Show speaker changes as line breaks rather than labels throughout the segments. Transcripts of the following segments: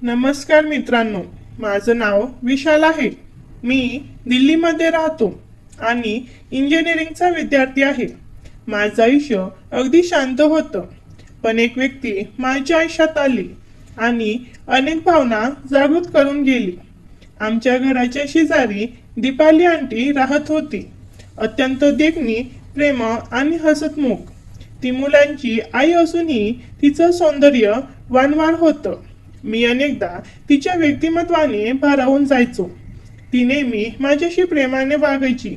नमस्कार मित्रांनो, माझं नाव विशाल आहे. मी दिल्लीमध्ये राहतो आणि इंजिनिअरिंगचा विद्यार्थी आहे. माझं आयुष्य अगदी शांत होतं, पण एक व्यक्ती माझ्या आयुष्यात आली आणि अनेक भावना जागृत करून गेली. आमच्या घराच्या शेजारी दीपाली आंटी राहत होती. अत्यंत देखणी, प्रेम आणि हसतमुख. ती मुलांची आई असूनही तिचं सौंदर्य वानवार होतं. मी अनेकदा तिच्या व्यक्तिमत्वाने भारावून जायचो. ती नेहमी माझ्याशी प्रेमाने वागायची.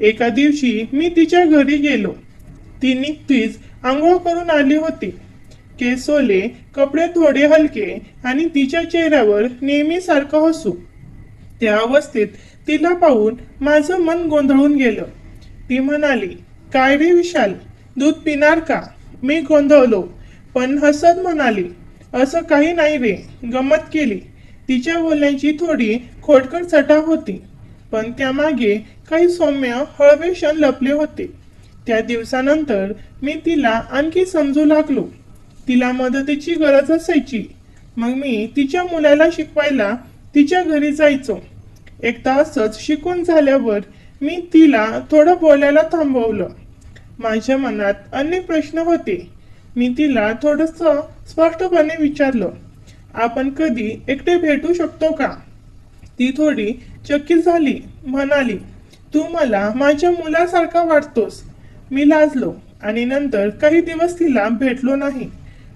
एका दिवशी मी तिच्या घरी गेलो. ती नुकतीच आंघोळ करून आली होती. केस ओले, कपडे थोडे हलके आणि तिच्या चेहऱ्यावर नेहमीसारखं हसू. त्या अवस्थेत तिला पाहून माझं मन गोंधळून गेलं. ती म्हणाली, "काय रे विशाल, दूध पिणार का?" मी गोंधळलो, पण हसत म्हणाली, "असं काही नाही रे, गंमत केली." तिच्या बोलण्याची थोडी खोडकर चटा होती, पण त्यामागे काही सौम्य हळवे क्षण लपले होते. त्या दिवसानंतर मी तिला आणखी समजू लागलो. तिला मदतीची गरज असायची. मग मी तिच्या मुलाला शिकवायला तिच्या घरी जायचो. एकदा असंच शिकून झाल्यावर मी तिला थोडं बोलायला थांबवलं. माझ्या मनात अनेक प्रश्न होते. मी तिला थोडंसं स्पष्टपणे विचारलं, "आपण कधी एकटे भेटू शकतो का?" ती थोडी चकित झाली. म्हणाली, "तू मला माझ्या मुलासारखा वाटतोस." मी लाजलो आणि नंतर काही दिवस तिला भेटलो नाही.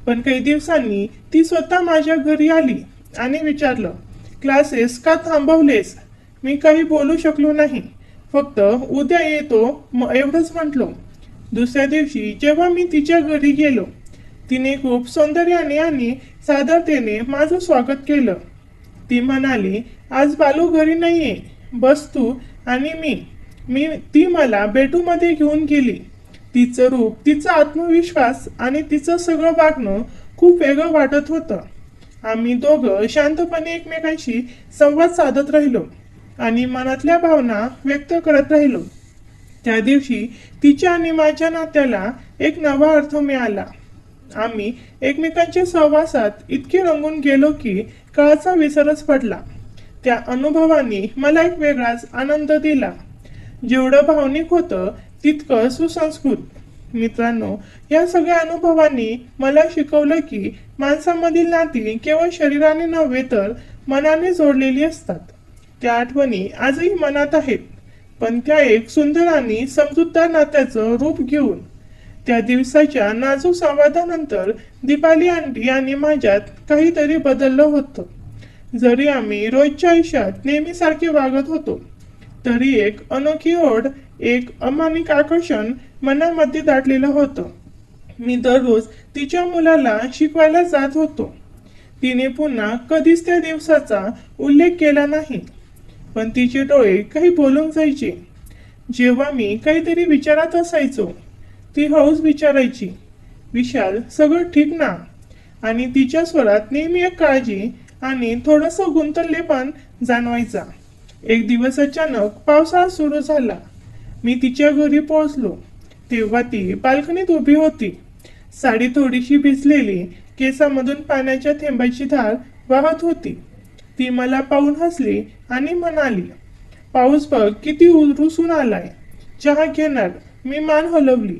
पण काही दिवसांनी ती स्वतः माझ्या घरी आली आणि विचारलं, "क्लासेस का थांबवलेस?" मी काही बोलू शकलो नाही. फक्त "उद्या येतो" एवढंच म्हटलो. दुसऱ्या दिवशी जेव्हा मी तिच्या घरी गेलो, तिने खूप सौंदर्याने आणि सादरतेने माझं स्वागत केलं. ती म्हणाली, "आज बालू घरी नाहीये, बस तू आणि मी ती मला बेडरूममध्ये घेऊन गेली. तिचं रूप, तिचा आत्मविश्वास आणि तिचं सगळं वागणं खूप वेगळं वाटत होतं. आम्ही दोघं शांतपणे एकमेकांशी संवाद साधत राहिलो आणि मनातल्या भावना व्यक्त करत राहिलो. त्या दिवशी तिच्या आणि माझ्या नात्याला एक नवा अर्थ मिळाला. आम्ही एकमेकांच्या सहवासात इतके रंगून गेलो की काळाचा विसरच पडला. त्या अनुभवाने मला एक वेगळाच आनंद दिला. जेवढं भावनिक होतं तितकं सुसंस्कृत. मित्रांनो, या सगळ्या अनुभवांनी मला शिकवलं की माणसामधील नाती केवळ शरीराने नव्हे तर मनाने जोडलेली असतात. त्या आठवणी आजही मनात आहेत, पण त्या एक सुंदर आणि समजूतदार नात्याचं रूप घेऊन. त्या दिवसाच्या नाजूक संवादानंतर दीपाली आंटी आणि माझ्यात काहीतरी बदललं होतं. जरी आम्ही रोजच्या आयुष्यात नेहमीसारखे वागत होतो, तरी एक अनोखी ओढ, एक अमानिक आकर्षण मनामध्ये दाटलेलं होतं. मी दररोज तिच्या मुलाला शिकवायला जात होतो. तिने पुन्हा कधीच त्या दिवसाचा उल्लेख केला नाही, पण तिचे डोळे काही बोलून जायचे. जेव्हा मी काहीतरी विचारात असायचो, ती हळूच विचारायची, "विशाल, सगळं ठीक ना?" आणि तिच्या स्वरात नेहमी एक काळजी आणि थोडंसं गुंतलेपण जाणवायचा. एक दिवस अचानक पावसाळा सुरू झाला. मी तिच्या घरी पोहोचलो तेव्हा ती बाल्कनीत उभी होती. साडी थोडीशी भिजलेली, केसामधून पाण्याच्या थेंबाची धार वाहत होती. ती मला पाहून हसली आणि म्हणाली, "पाऊस बघ किती रुसून आलाय, चहा घेणार?" मी मान हलवली.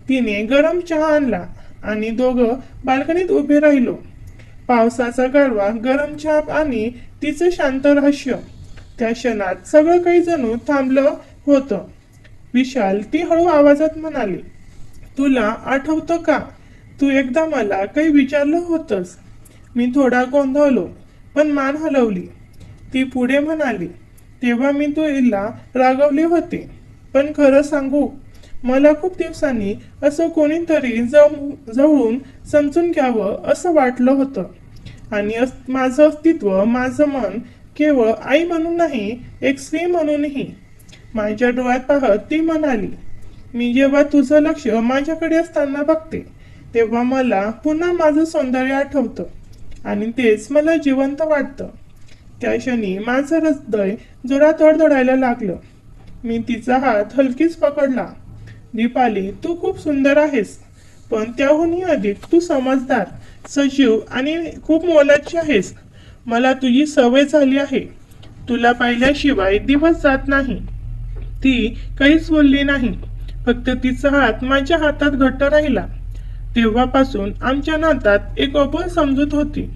तिने गरम चहा आणला आणि दोघं बाल्कनीत उभे राहिलो. पावसाचा गारवा, गरम चहा आणि तिचं शांत रहस्य. त्या क्षणात सगळं काही जणू थांबलं होतं. "विशाल," ती हळू आवाजात म्हणाली, "तुला आठवतं का, तू एकदा मला काही विचारलं होतंस?" मी थोडा गोंधळलो, पण मान हलवली. ती पुढे म्हणाली, "तेव्हा मी तुला रागवले होते, पण खरं सांगू, मला खूप दिवसांनी असं कोणीतरी जवळून समजून घ्यावं असं वाटलं होतं. आणि माझं अस्तित्व, माझं मन केवळ आई म्हणून नाही, एक स्त्री म्हणूनही." माझ्या डोळ्यात पाहत ती म्हणाली, "मी जेव्हा तुझं लक्ष माझ्याकडे असताना बघते, तेव्हा मला पुन्हा माझं सौंदर्य आठवतं आणि तेच मला जिवंत वाटतं." त्या क्षणी माझं हृदय जोरात धडधडायला लागलं. मी तिचा हात हलकीच पकडला. "दीपाली, तू खूप सुंदर आहेस, पण त्याहूनही अधिक तू समजदार, सजीव आणि खूप मोलाची आहेस. मला तुझी सवय झाली आहे. तुला पाहिल्याशिवाय दिवस जात नाही. ती काहीच बोलली नाही. फक्त तिचा हात माझ्या हातात घट्ट राहिला. तेव्हापासून आमच्या नातात एक अबोल समजूत होती.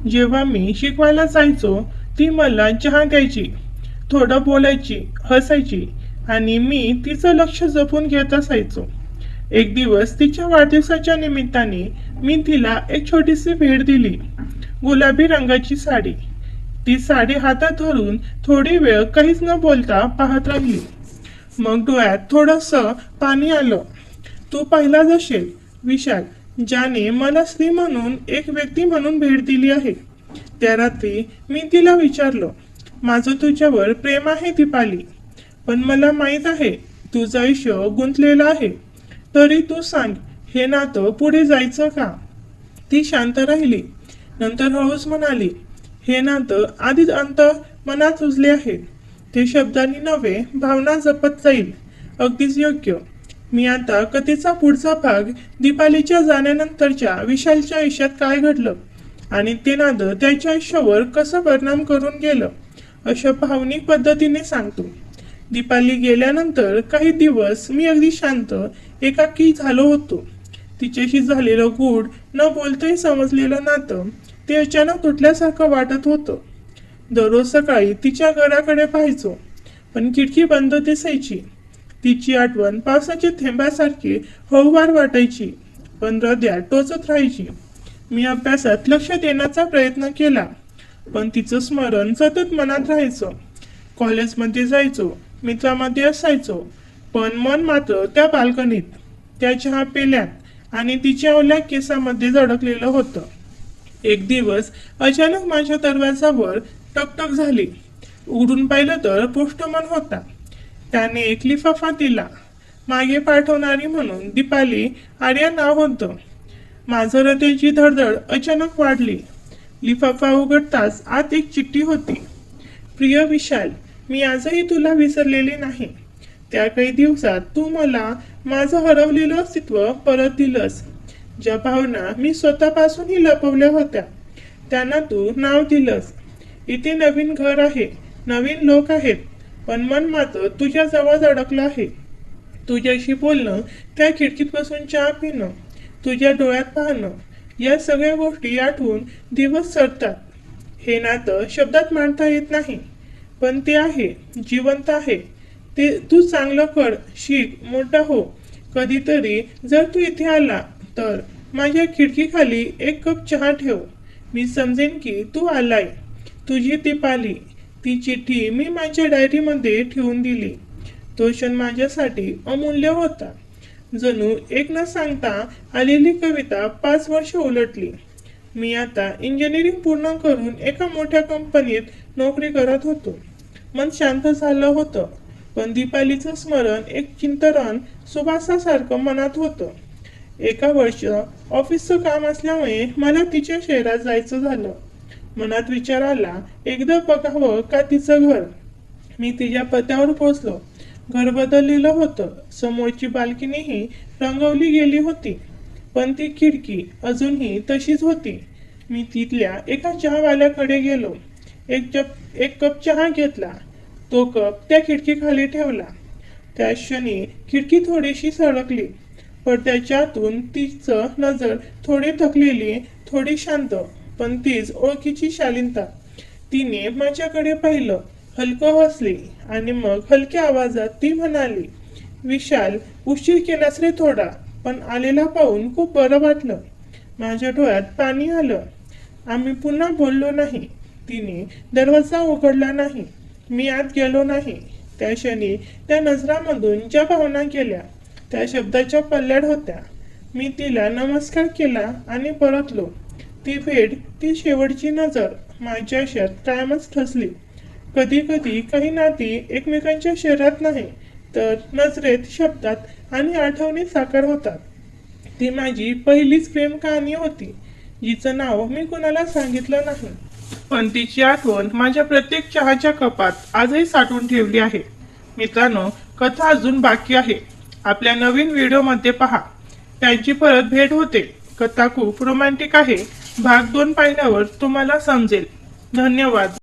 जेव्हा मी शिकवायला जायचो, ती मला चहा द्यायची, थोडं बोलायची, हसायची आणि मी तिचं लक्ष जपून घेत असायचो. एक दिवस तिच्या वाढदिवसाच्या निमित्ताने मी तिला एक छोटीशी भेट दिली. गुलाबी रंगाची साडी. ती साडी हातात धरून थोडी वेळ काहीच न बोलता पाहत राहिली. मग डोळ्यात थोडंसं पाणी आलं. तू पहिलाच असेल विशाल, ज्याने मला स्त्री म्हणून, एक व्यक्ती म्हणून भेट दिली आहे. त्या रात्री मी तिला विचारलं, माझं तुझ्यावर प्रेम आहे दीपाली, पण मला माहीत आहे तुझं आयुष्य गुंतलेलं आहे. तरी तू सांग, हे नातं पुढे जायचं का? ती शांत राहिली. नंतर हळूच म्हणाली, हे नातं आधीच मनात रुजले आहे. ते शब्दांनी नव्हे, भावना जपत जाईल. अगदीच योग्य. मी आता कथेचा पुढचा भाग, दीपालीच्या जाण्यानंतरच्या विशालच्या आयुष्यात काय घडलं आणि ते नातं त्याच्या आयुष्यावर कसं परिणाम करून गेलं, अशा भावनिक पद्धतीने सांगतो. दीपाली गेल्यानंतर काही दिवस मी अगदी शांत, एकाकी झालो होतो. तिच्याशी झालेलं गूढ, न बोलताही समजलेलं नातं, ते अचानक तुटल्यासारखं वाटत होतं. दररोज सकाळी तिच्या घराकडे पाहायचो, पण खिडकी बंद दिसायची. तिची आठवण पावसाच्या थेंबासारखी हळूवार वाटायची, पण हृदयात टोचत राहायची. मी अभ्यासात लक्ष देण्याचा प्रयत्न केला, पण तिचं स्मरण सतत मनात राहायचं. कॉलेजमध्ये जायचो, मित्रामध्ये असायचो, पण मन मात्र त्या बाल्कनीत, त्या चहा पेल्यात आणि तिच्या ओल्या केसामध्ये झडकलेलं होतं. एक दिवस अचानक माझ्या दरवाजावर टकटक झाली. उघडून पाहिलं तर पोस्टमन होता. त्याने एक लिफाफा दिला. मागे पाठवणारी म्हणून दीपाली आर्या नाव होतं. माझं हृदयाची धडधड अचानक वाढली. लिफाफा उघडताच आत एक चिठ्ठी होती. प्रिय विशाल, मी आजही तुला विसरलेले नाही. त्या काही दिवसात तू मला माझं हरवलेलं अस्तित्व परत दिलंस. ज्या भावना मी स्वतःपासूनही लपवल्या होत्या, त्यांना तू नाव दिलंस. इथे नवीन घर आहे, नवीन लोक आहेत, पण मन मात्र तुझ्या जवळ अडकलं आहे. तुझ्याशी बोलणं, त्या खिडकीत बसून चहा पिणं, तुझ्या डोळ्यात पाहणं, या सगळ्या गोष्टी आठवून दिवस सरतात. हे नातं शब्दात मांडता येत नाही, पण ते आहे, जिवंत आहे. ते तू चांगलं कर, शिक, मोठा हो. कधीतरी जर तू इथे आला तर माझ्या खिडकीखाली एक कप चहा ठेव. मी समजेन की तू आलाय. तुझी दीपाली. ती चिठ्ठी मी माझ्या डायरीमध्ये ठेवून दिली. तो क्षण माझ्यासाठी अमूल्य होता. जणू एक न सांगता आलेली कविता 5 वर्ष उलटली. मी आता इंजिनिअरिंग पूर्ण करून एका मोठ्या कंपनीत नोकरी करत होतो. मन शांत झालं होतं, पण दीपालीचं स्मरण एक चिंतन सुवासासारखं मनात होतं. एका वर्ष ऑफिसचं काम असल्यामुळे मला तिच्या शहरात जायचं झालं. मनात विचार आला, एकदा बघावं का तिचं घर. मी तिच्या पत्त्यावर पोचलो. घर बदललेलं होतं. समोरची बाल्कनीही रंगवली गेली होती, पण ती खिडकी अजूनही तशीच होती. मी तिथल्या एका चहावाल्याकडे गेलो. एक कप चहा घेतला. तो कप त्या खिडकीखाली ठेवला. त्या क्षणी खिडकी थोडीशी सरकली. पडद्याच्या आतून तिचं नजर, थोडी थकलेली, थोडी शांत, पण तीच ओळखीची शालीनता. तिने माझ्याकडे पाहिलं, हलकं हसली आणि मग हलक्या आवाजात ती म्हणाली, विशाल, उशीर केलास रे थोडा, पण आलेला पाहून खूप बरं वाटलं. माझ्या डोळ्यात पाणी आलं. आम्ही पुन्हा बोललो नाही. तिने दरवाजा उघडला नाही. मी आत गेलो नाही. त्या क्षणी त्या नजरामधून ज्या भावना गेल्या, त्या शब्दाच्या पल्ल्याड होत्या. मी तिला नमस्कार केला आणि परतलो. ती भेट, ती शेवटची नजर माझ्या आयुष्यात कायमच ठसली. कधी कधी काही नाती एकमेकांच्या शरीरात नाही, तर नजरेत, शब्दात आणि आठवणीत साकार होतात. ती माझी पहिलीच प्रेम कहाणी होती, जिचं नाव मी कुणाला सांगितलं नाही, पण तिची आठवण माझ्या प्रत्येक चहाच्या कपात आजही साठवून ठेवली आहे. मित्रांनो, कथा अजून बाकी आहे. आपल्या नवीन व्हिडिओमध्ये पहा. त्यांची परत भेट होते. कथा खूप रोमॅन्टिक आहे. भाग 2 पाहिल्यावर तुम्हाला समजेल. धन्यवाद.